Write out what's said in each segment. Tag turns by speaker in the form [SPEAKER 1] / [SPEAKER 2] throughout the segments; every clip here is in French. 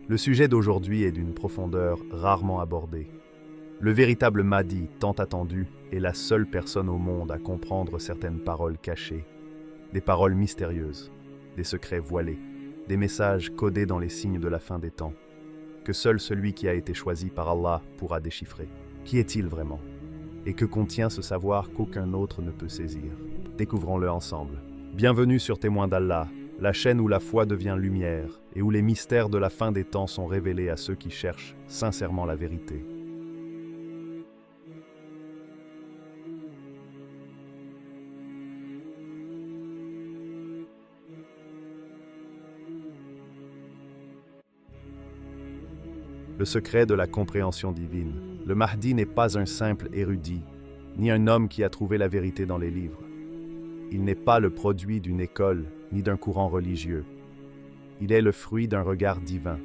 [SPEAKER 1] Le sujet d'aujourd'hui est d'une profondeur rarement abordée. Le véritable Mahdi, tant attendu, est la seule personne au monde à comprendre certaines paroles cachées, des paroles mystérieuses, des secrets voilés, des messages codés dans les signes de la fin des temps, que seul celui qui a été choisi par Allah pourra déchiffrer. Qui est-il vraiment? Et que contient ce savoir qu'aucun autre ne peut saisir? Découvrons-le ensemble. Bienvenue sur Témoins d'Allah, la chaîne où la foi devient lumière et où les mystères de la fin des temps sont révélés à ceux qui cherchent sincèrement la vérité. Le secret de la compréhension divine. Le Mahdi n'est pas un simple érudit, ni un homme qui a trouvé la vérité dans les livres. Il n'est pas le produit d'une école, ni d'un courant religieux. Il est le fruit d'un regard divin.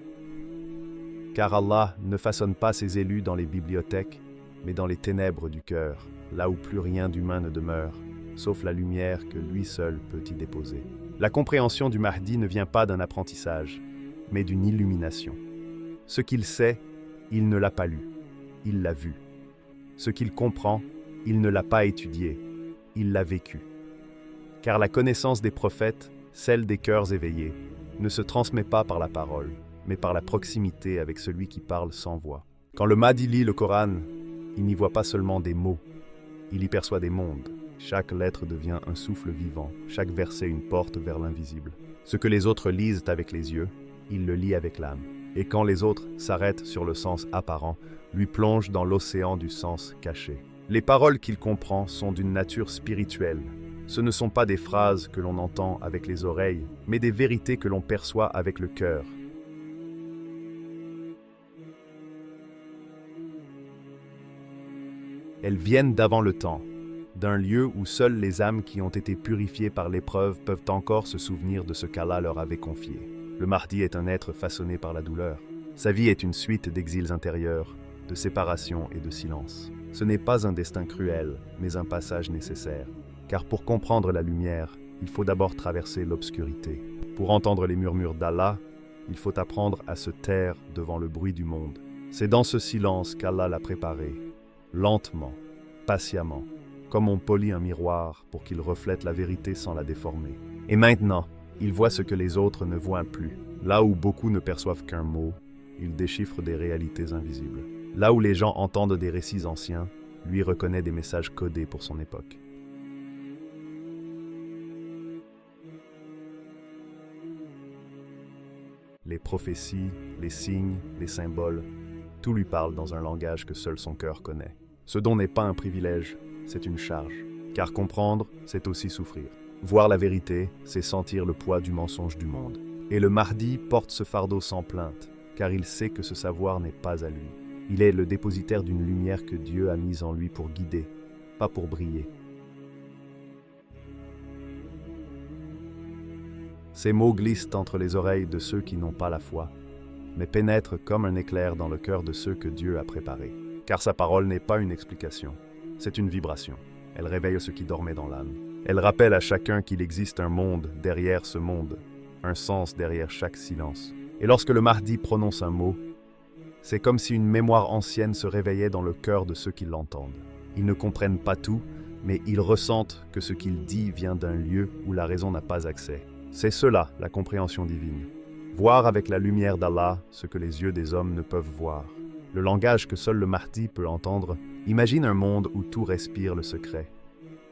[SPEAKER 1] Car Allah ne façonne pas ses élus dans les bibliothèques, mais dans les ténèbres du cœur, là où plus rien d'humain ne demeure, sauf la lumière que lui seul peut y déposer. La compréhension du Mahdi ne vient pas d'un apprentissage, mais d'une illumination. Ce qu'il sait, il ne l'a pas lu, il l'a vu. Ce qu'il comprend, il ne l'a pas étudié, il l'a vécu. Car la connaissance des prophètes, celle des cœurs éveillés, ne se transmet pas par la parole, mais par la proximité avec celui qui parle sans voix. Quand le Mahdi lit le Coran, il n'y voit pas seulement des mots, il y perçoit des mondes. Chaque lettre devient un souffle vivant, chaque verset une porte vers l'invisible. Ce que les autres lisent avec les yeux, il le lit avec l'âme. Et quand les autres s'arrêtent sur le sens apparent, lui plongent dans l'océan du sens caché. Les paroles qu'il comprend sont d'une nature spirituelle. Ce ne sont pas des phrases que l'on entend avec les oreilles, mais des vérités que l'on perçoit avec le cœur. Elles viennent d'avant le temps, d'un lieu où seules les âmes qui ont été purifiées par l'épreuve peuvent encore se souvenir de ce qu'Allah leur avait confié. Le Mahdi est un être façonné par la douleur. Sa vie est une suite d'exils intérieurs, de séparation et de silence. Ce n'est pas un destin cruel, mais un passage nécessaire. Car pour comprendre la lumière, il faut d'abord traverser l'obscurité. Pour entendre les murmures d'Allah, il faut apprendre à se taire devant le bruit du monde. C'est dans ce silence qu'Allah l'a préparé, lentement, patiemment, comme on polit un miroir pour qu'il reflète la vérité sans la déformer. Et maintenant, il voit ce que les autres ne voient plus. Là où beaucoup ne perçoivent qu'un mot, il déchiffre des réalités invisibles. Là où les gens entendent des récits anciens, lui reconnaît des messages codés pour son époque. Les prophéties, les signes, les symboles, tout lui parle dans un langage que seul son cœur connaît. Ce don n'est pas un privilège, c'est une charge. Car comprendre, c'est aussi souffrir. Voir la vérité, c'est sentir le poids du mensonge du monde. Et le Mahdi porte ce fardeau sans plainte, car il sait que ce savoir n'est pas à lui. Il est le dépositaire d'une lumière que Dieu a mise en lui pour guider, pas pour briller. Ces mots glissent entre les oreilles de ceux qui n'ont pas la foi, mais pénètrent comme un éclair dans le cœur de ceux que Dieu a préparés. Car sa parole n'est pas une explication, c'est une vibration. Elle réveille ce qui dormait dans l'âme. Elle rappelle à chacun qu'il existe un monde derrière ce monde, un sens derrière chaque silence. Et lorsque le Mahdi prononce un mot, c'est comme si une mémoire ancienne se réveillait dans le cœur de ceux qui l'entendent. Ils ne comprennent pas tout, mais ils ressentent que ce qu'il dit vient d'un lieu où la raison n'a pas accès. C'est cela, la compréhension divine. Voir avec la lumière d'Allah ce que les yeux des hommes ne peuvent voir. Le langage que seul le Mahdi peut entendre. Imagine un monde où tout respire le secret,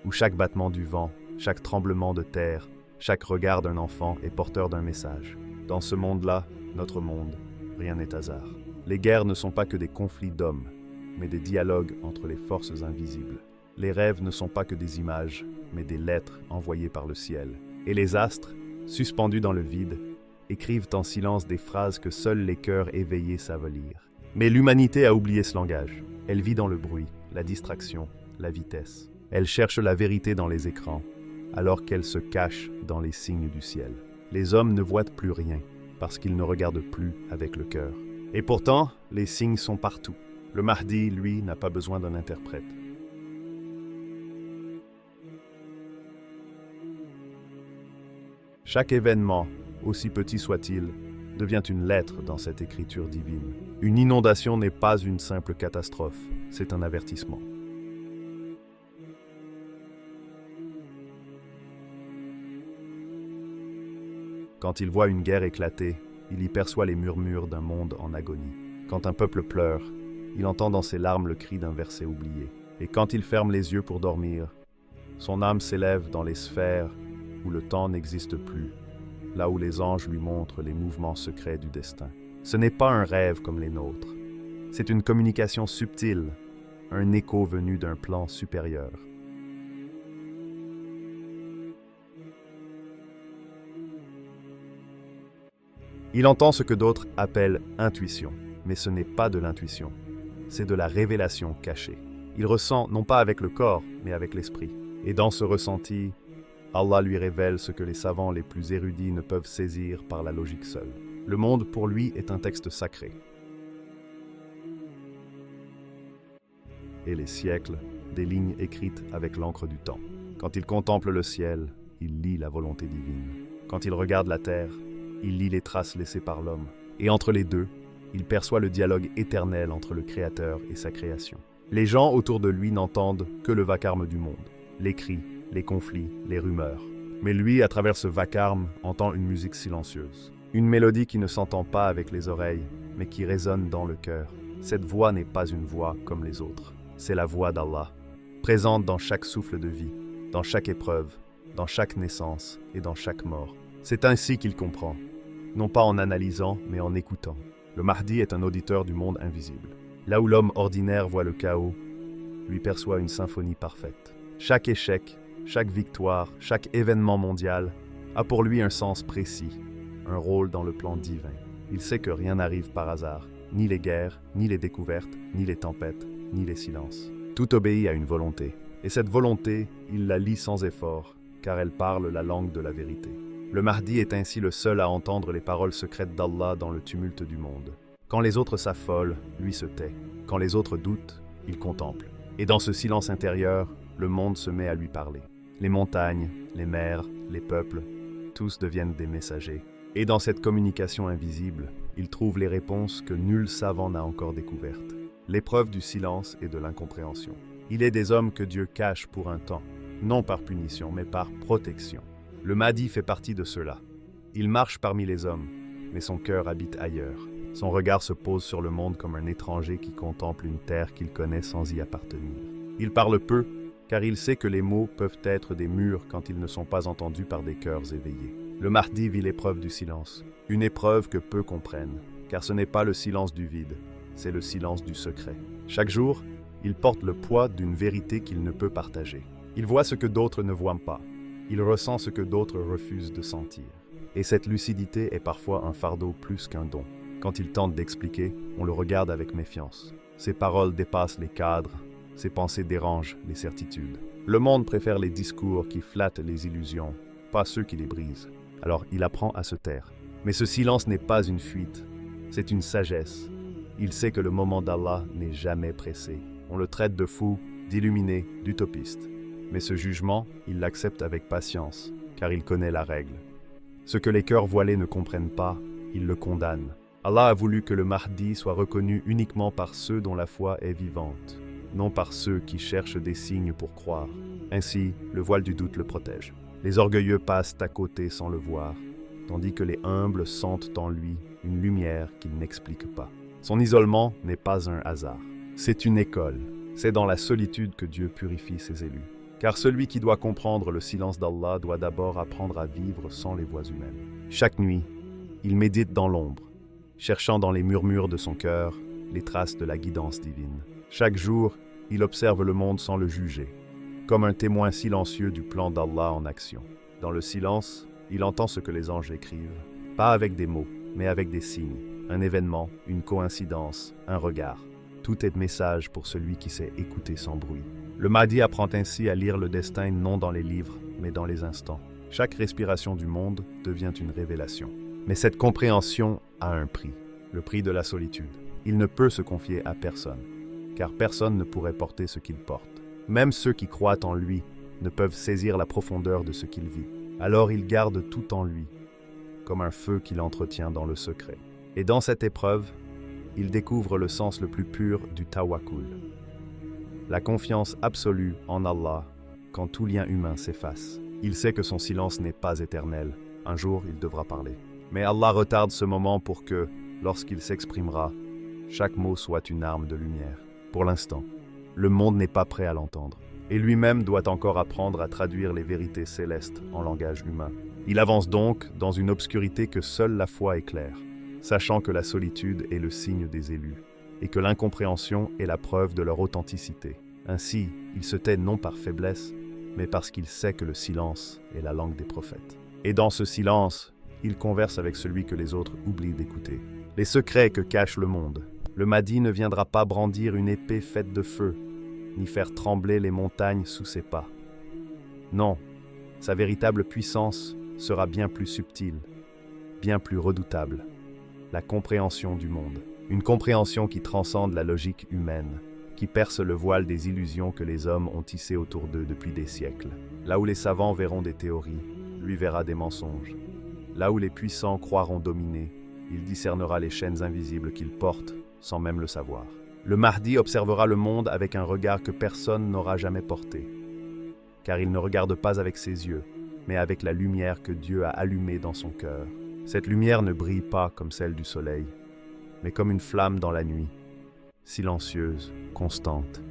[SPEAKER 1] où chaque battement du vent, chaque tremblement de terre, chaque regard d'un enfant est porteur d'un message. Dans ce monde-là, notre monde, rien n'est hasard. Les guerres ne sont pas que des conflits d'hommes, mais des dialogues entre les forces invisibles. Les rêves ne sont pas que des images, mais des lettres envoyées par le ciel. Et les astres, suspendus dans le vide, écrivent en silence des phrases que seuls les cœurs éveillés savent lire. Mais l'humanité a oublié ce langage. Elle vit dans le bruit, la distraction, la vitesse. Elle cherche la vérité dans les écrans, alors qu'elle se cache dans les signes du ciel. Les hommes ne voient plus rien, parce qu'ils ne regardent plus avec le cœur. Et pourtant, les signes sont partout. Le Mahdi, lui, n'a pas besoin d'un interprète. Chaque événement, aussi petit soit-il, devient une lettre dans cette écriture divine. Une inondation n'est pas une simple catastrophe, c'est un avertissement. Quand il voit une guerre éclater, il y perçoit les murmures d'un monde en agonie. Quand un peuple pleure, il entend dans ses larmes le cri d'un verset oublié. Et quand il ferme les yeux pour dormir, son âme s'élève dans les sphères où le temps n'existe plus, là où les anges lui montrent les mouvements secrets du destin. Ce n'est pas un rêve comme les nôtres. C'est une communication subtile, un écho venu d'un plan supérieur. Il entend ce que d'autres appellent intuition, mais ce n'est pas de l'intuition, c'est de la révélation cachée. Il ressent non pas avec le corps, mais avec l'esprit. Et dans ce ressenti, Allah lui révèle ce que les savants les plus érudits ne peuvent saisir par la logique seule. Le monde, pour lui, est un texte sacré. Et les siècles, des lignes écrites avec l'encre du temps. Quand il contemple le ciel, il lit la volonté divine. Quand il regarde la terre, il lit les traces laissées par l'homme. Et entre les deux, il perçoit le dialogue éternel entre le Créateur et sa création. Les gens autour de lui n'entendent que le vacarme du monde, les cris, les conflits, les rumeurs. Mais lui, à travers ce vacarme, entend une musique silencieuse. Une mélodie qui ne s'entend pas avec les oreilles, mais qui résonne dans le cœur. Cette voix n'est pas une voix comme les autres. C'est la voix d'Allah, présente dans chaque souffle de vie, dans chaque épreuve, dans chaque naissance et dans chaque mort. C'est ainsi qu'il comprend, non pas en analysant, mais en écoutant. Le Mahdi est un auditeur du monde invisible. Là où l'homme ordinaire voit le chaos, lui perçoit une symphonie parfaite. Chaque échec, chaque victoire, chaque événement mondial a pour lui un sens précis, un rôle dans le plan divin. Il sait que rien n'arrive par hasard, ni les guerres, ni les découvertes, ni les tempêtes, ni les silences. Tout obéit à une volonté. Et cette volonté, il la lit sans effort, car elle parle la langue de la vérité. Le Mahdi est ainsi le seul à entendre les paroles secrètes d'Allah dans le tumulte du monde. Quand les autres s'affolent, lui se tait. Quand les autres doutent, il contemple. Et dans ce silence intérieur, le monde se met à lui parler. Les montagnes, les mers, les peuples, tous deviennent des messagers. Et dans cette communication invisible, il trouve les réponses que nul savant n'a encore découvertes. L'épreuve du silence et de l'incompréhension. Il est des hommes que Dieu cache pour un temps, non par punition, mais par protection. Le Mahdi fait partie de ceux-là. Il marche parmi les hommes, mais son cœur habite ailleurs. Son regard se pose sur le monde comme un étranger qui contemple une terre qu'il connaît sans y appartenir. Il parle peu, car il sait que les mots peuvent être des murs quand ils ne sont pas entendus par des cœurs éveillés. Le Mahdi vit l'épreuve du silence, une épreuve que peu comprennent, car ce n'est pas le silence du vide, c'est le silence du secret. Chaque jour, il porte le poids d'une vérité qu'il ne peut partager. Il voit ce que d'autres ne voient pas. Il ressent ce que d'autres refusent de sentir. Et cette lucidité est parfois un fardeau plus qu'un don. Quand il tente d'expliquer, on le regarde avec méfiance. Ses paroles dépassent les cadres, ses pensées dérangent les certitudes. Le monde préfère les discours qui flattent les illusions, pas ceux qui les brisent. Alors il apprend à se taire. Mais ce silence n'est pas une fuite, c'est une sagesse. Il sait que le moment d'Allah n'est jamais pressé. On le traite de fou, d'illuminé, d'utopiste. Mais ce jugement, il l'accepte avec patience, car il connaît la règle. Ce que les cœurs voilés ne comprennent pas, il le condamne. Allah a voulu que le Mahdi soit reconnu uniquement par ceux dont la foi est vivante, non par ceux qui cherchent des signes pour croire. Ainsi, le voile du doute le protège. Les orgueilleux passent à côté sans le voir, tandis que les humbles sentent en lui une lumière qu'ils n'expliquent pas. Son isolement n'est pas un hasard. C'est une école. C'est dans la solitude que Dieu purifie ses élus. Car celui qui doit comprendre le silence d'Allah doit d'abord apprendre à vivre sans les voix humaines. Chaque nuit, il médite dans l'ombre, cherchant dans les murmures de son cœur les traces de la guidance divine. Chaque jour, il observe le monde sans le juger, comme un témoin silencieux du plan d'Allah en action. Dans le silence, il entend ce que les anges écrivent, pas avec des mots, mais avec des signes, un événement, une coïncidence, un regard. Tout est message pour celui qui sait écouter sans bruit. Le Mahdi apprend ainsi à lire le destin non dans les livres, mais dans les instants. Chaque respiration du monde devient une révélation. Mais cette compréhension a un prix, le prix de la solitude. Il ne peut se confier à personne, car personne ne pourrait porter ce qu'il porte. Même ceux qui croient en lui ne peuvent saisir la profondeur de ce qu'il vit. Alors il garde tout en lui, comme un feu qu'il entretient dans le secret. Et dans cette épreuve, il découvre le sens le plus pur du tawakkul, la confiance absolue en Allah quand tout lien humain s'efface. Il sait que son silence n'est pas éternel. Un jour, il devra parler. Mais Allah retarde ce moment pour que, lorsqu'il s'exprimera, chaque mot soit une arme de lumière. Pour l'instant, le monde n'est pas prêt à l'entendre. Et lui-même doit encore apprendre à traduire les vérités célestes en langage humain. Il avance donc dans une obscurité que seule la foi éclaire, sachant que la solitude est le signe des élus, et que l'incompréhension est la preuve de leur authenticité. Ainsi, il se tait non par faiblesse, mais parce qu'il sait que le silence est la langue des prophètes. Et dans ce silence, il converse avec celui que les autres oublient d'écouter. Les secrets que cache le monde. Le Mahdi ne viendra pas brandir une épée faite de feu, ni faire trembler les montagnes sous ses pas. Non, sa véritable puissance sera bien plus subtile, bien plus redoutable. La compréhension du monde. Une compréhension qui transcende la logique humaine, qui perce le voile des illusions que les hommes ont tissées autour d'eux depuis des siècles. Là où les savants verront des théories, lui verra des mensonges. Là où les puissants croiront dominer, il discernera les chaînes invisibles qu'ils portent, sans même le savoir. Le Mahdi observera le monde avec un regard que personne n'aura jamais porté, car il ne regarde pas avec ses yeux, mais avec la lumière que Dieu a allumée dans son cœur. Cette lumière ne brille pas comme celle du soleil, mais comme une flamme dans la nuit, silencieuse, constante,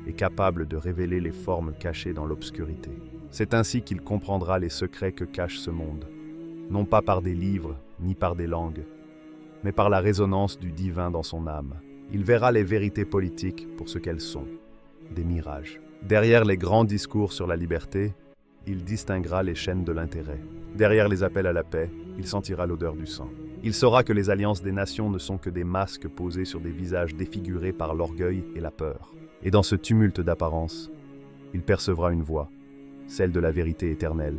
[SPEAKER 1] et capable de révéler les formes cachées dans l'obscurité. C'est ainsi qu'il comprendra les secrets que cache ce monde, non pas par des livres, ni par des langues, mais par la résonance du divin dans son âme. Il verra les vérités politiques pour ce qu'elles sont, des mirages. Derrière les grands discours sur la liberté, il distinguera les chaînes de l'intérêt. Derrière les appels à la paix, il sentira l'odeur du sang. Il saura que les alliances des nations ne sont que des masques posés sur des visages défigurés par l'orgueil et la peur. Et dans ce tumulte d'apparence, il percevra une voix, celle de la vérité éternelle,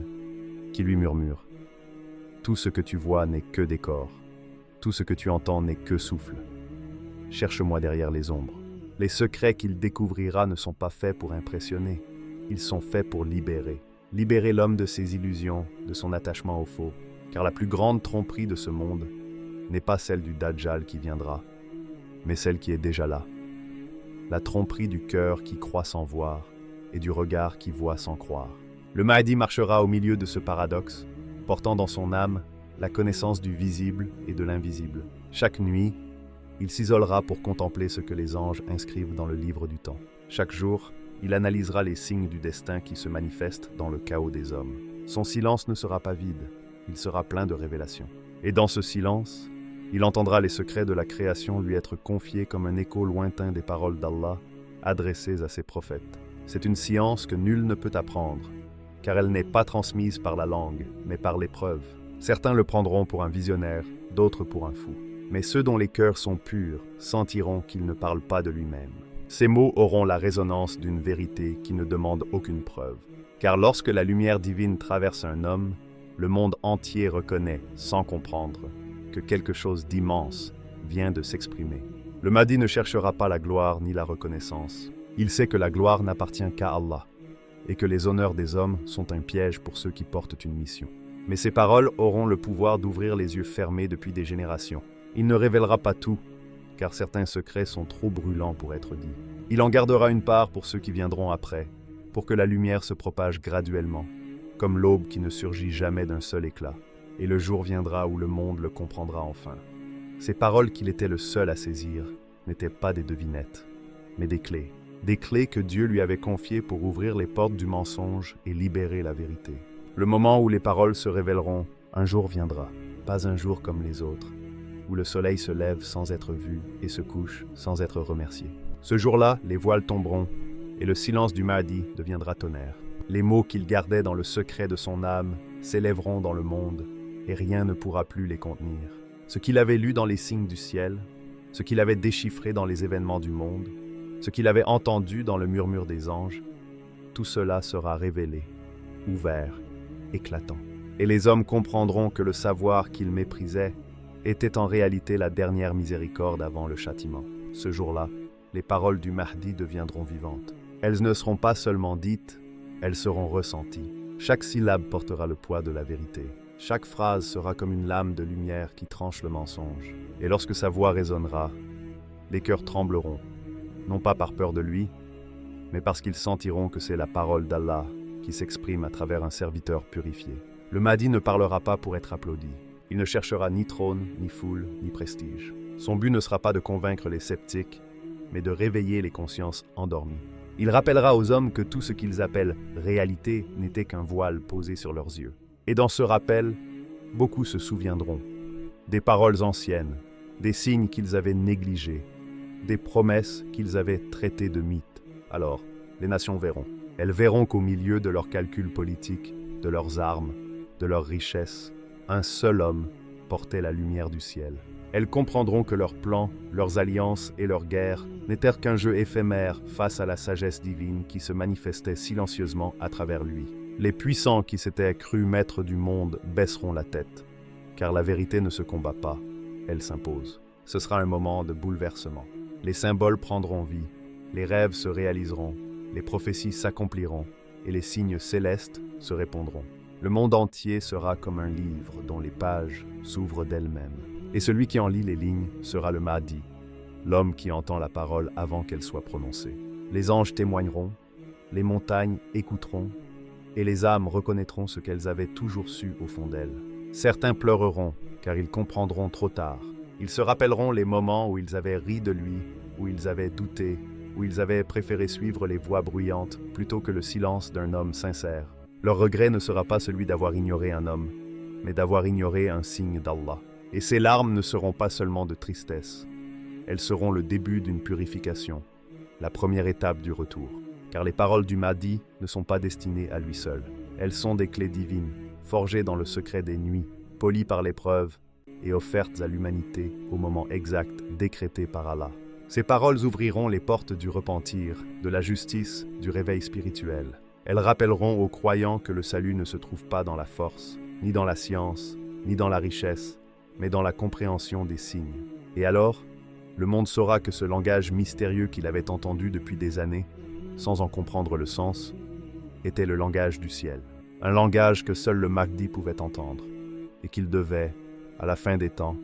[SPEAKER 1] qui lui murmure « Tout ce que tu vois n'est que décor, tout ce que tu entends n'est que souffle. Cherche-moi derrière les ombres. » Les secrets qu'il découvrira ne sont pas faits pour impressionner, ils sont faits pour libérer. Libérer l'homme de ses illusions, de son attachement au faux, car la plus grande tromperie de ce monde n'est pas celle du Dajjal qui viendra, mais celle qui est déjà là. La tromperie du cœur qui croit sans voir et du regard qui voit sans croire. Le Mahdi marchera au milieu de ce paradoxe, portant dans son âme la connaissance du visible et de l'invisible. Chaque nuit, il s'isolera pour contempler ce que les anges inscrivent dans le livre du temps. Chaque jour, il analysera les signes du destin qui se manifestent dans le chaos des hommes. Son silence ne sera pas vide, il sera plein de révélations. Et dans ce silence, il entendra les secrets de la création lui être confiés comme un écho lointain des paroles d'Allah adressées à ses prophètes. C'est une science que nul ne peut apprendre, car elle n'est pas transmise par la langue, mais par l'épreuve. Certains le prendront pour un visionnaire, d'autres pour un fou. Mais ceux dont les cœurs sont purs sentiront qu'il ne parle pas de lui-même. Ces mots auront la résonance d'une vérité qui ne demande aucune preuve. Car lorsque la lumière divine traverse un homme, le monde entier reconnaît, sans comprendre, que quelque chose d'immense vient de s'exprimer. Le Mahdi ne cherchera pas la gloire ni la reconnaissance. Il sait que la gloire n'appartient qu'à Allah, et que les honneurs des hommes sont un piège pour ceux qui portent une mission. Mais ces paroles auront le pouvoir d'ouvrir les yeux fermés depuis des générations. Il ne révélera pas tout, car certains secrets sont trop brûlants pour être dits. Il en gardera une part pour ceux qui viendront après, pour que la lumière se propage graduellement, comme l'aube qui ne surgit jamais d'un seul éclat. Et le jour viendra où le monde le comprendra enfin. Ces paroles qu'il était le seul à saisir n'étaient pas des devinettes, mais des clés que Dieu lui avait confiées pour ouvrir les portes du mensonge et libérer la vérité. Le moment où les paroles se révéleront, un jour viendra, pas un jour comme les autres, où le soleil se lève sans être vu et se couche sans être remercié. Ce jour-là, les voiles tomberont et le silence du Mahdi deviendra tonnerre. Les mots qu'il gardait dans le secret de son âme s'élèveront dans le monde et rien ne pourra plus les contenir. Ce qu'il avait lu dans les signes du ciel, ce qu'il avait déchiffré dans les événements du monde, ce qu'il avait entendu dans le murmure des anges, tout cela sera révélé, ouvert, éclatant. Et les hommes comprendront que le savoir qu'ils méprisaient était en réalité la dernière miséricorde avant le châtiment. Ce jour-là, les paroles du Mahdi deviendront vivantes. Elles ne seront pas seulement dites, elles seront ressenties. Chaque syllabe portera le poids de la vérité. Chaque phrase sera comme une lame de lumière qui tranche le mensonge. Et lorsque sa voix résonnera, les cœurs trembleront, non pas par peur de lui, mais parce qu'ils sentiront que c'est la parole d'Allah qui s'exprime à travers un serviteur purifié. Le Mahdi ne parlera pas pour être applaudi. Il ne cherchera ni trône, ni foule, ni prestige. Son but ne sera pas de convaincre les sceptiques, mais de réveiller les consciences endormies. Il rappellera aux hommes que tout ce qu'ils appellent réalité n'était qu'un voile posé sur leurs yeux. Et dans ce rappel, beaucoup se souviendront des paroles anciennes, des signes qu'ils avaient négligés, des promesses qu'ils avaient traitées de mythes. Alors, les nations verront. Elles verront qu'au milieu de leurs calculs politiques, de leurs armes, de leurs richesses, un seul homme portait la lumière du ciel. Elles comprendront que leurs plans, leurs alliances et leurs guerres n'étaient qu'un jeu éphémère face à la sagesse divine qui se manifestait silencieusement à travers lui. Les puissants qui s'étaient crus maîtres du monde baisseront la tête, car la vérité ne se combat pas, elle s'impose. Ce sera un moment de bouleversement. Les symboles prendront vie, les rêves se réaliseront, les prophéties s'accompliront et les signes célestes se répondront. Le monde entier sera comme un livre dont les pages s'ouvrent d'elles-mêmes. Et celui qui en lit les lignes sera le Mahdi, l'homme qui entend la parole avant qu'elle soit prononcée. Les anges témoigneront, les montagnes écouteront, et les âmes reconnaîtront ce qu'elles avaient toujours su au fond d'elles. Certains pleureront, car ils comprendront trop tard. Ils se rappelleront les moments où ils avaient ri de lui, où ils avaient douté, où ils avaient préféré suivre les voix bruyantes plutôt que le silence d'un homme sincère. Leur regret ne sera pas celui d'avoir ignoré un homme, mais d'avoir ignoré un signe d'Allah. Et ces larmes ne seront pas seulement de tristesse, elles seront le début d'une purification, la première étape du retour. Car les paroles du Mahdi ne sont pas destinées à lui seul. Elles sont des clés divines, forgées dans le secret des nuits, polies par l'épreuve et offertes à l'humanité au moment exact décrété par Allah. Ces paroles ouvriront les portes du repentir, de la justice, du réveil spirituel. Elles rappelleront aux croyants que le salut ne se trouve pas dans la force, ni dans la science, ni dans la richesse, mais dans la compréhension des signes. Et alors, le monde saura que ce langage mystérieux qu'il avait entendu depuis des années, sans en comprendre le sens, était le langage du ciel. Un langage que seul le Mahdi pouvait entendre, et qu'il devait, à la fin des temps,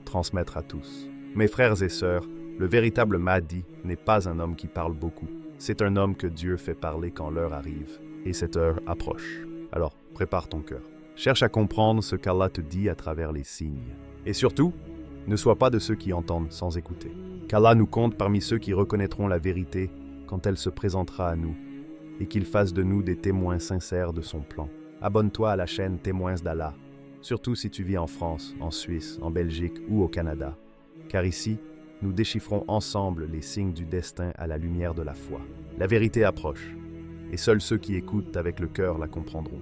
[SPEAKER 1] transmettre à tous. Mes frères et sœurs, le véritable Mahdi n'est pas un homme qui parle beaucoup. C'est un homme que Dieu fait parler quand l'heure arrive, et cette heure approche. Alors, prépare ton cœur. Cherche à comprendre ce qu'Allah te dit à travers les signes. Et surtout, ne sois pas de ceux qui entendent sans écouter. Qu'Allah nous compte parmi ceux qui reconnaîtront la vérité quand elle se présentera à nous, et qu'il fasse de nous des témoins sincères de son plan. Abonne-toi à la chaîne Témoins d'Allah, surtout si tu vis en France, en Suisse, en Belgique ou au Canada, car ici, nous déchiffrons ensemble les signes du destin à la lumière de la foi. La vérité approche, et seuls ceux qui écoutent avec le cœur la comprendront.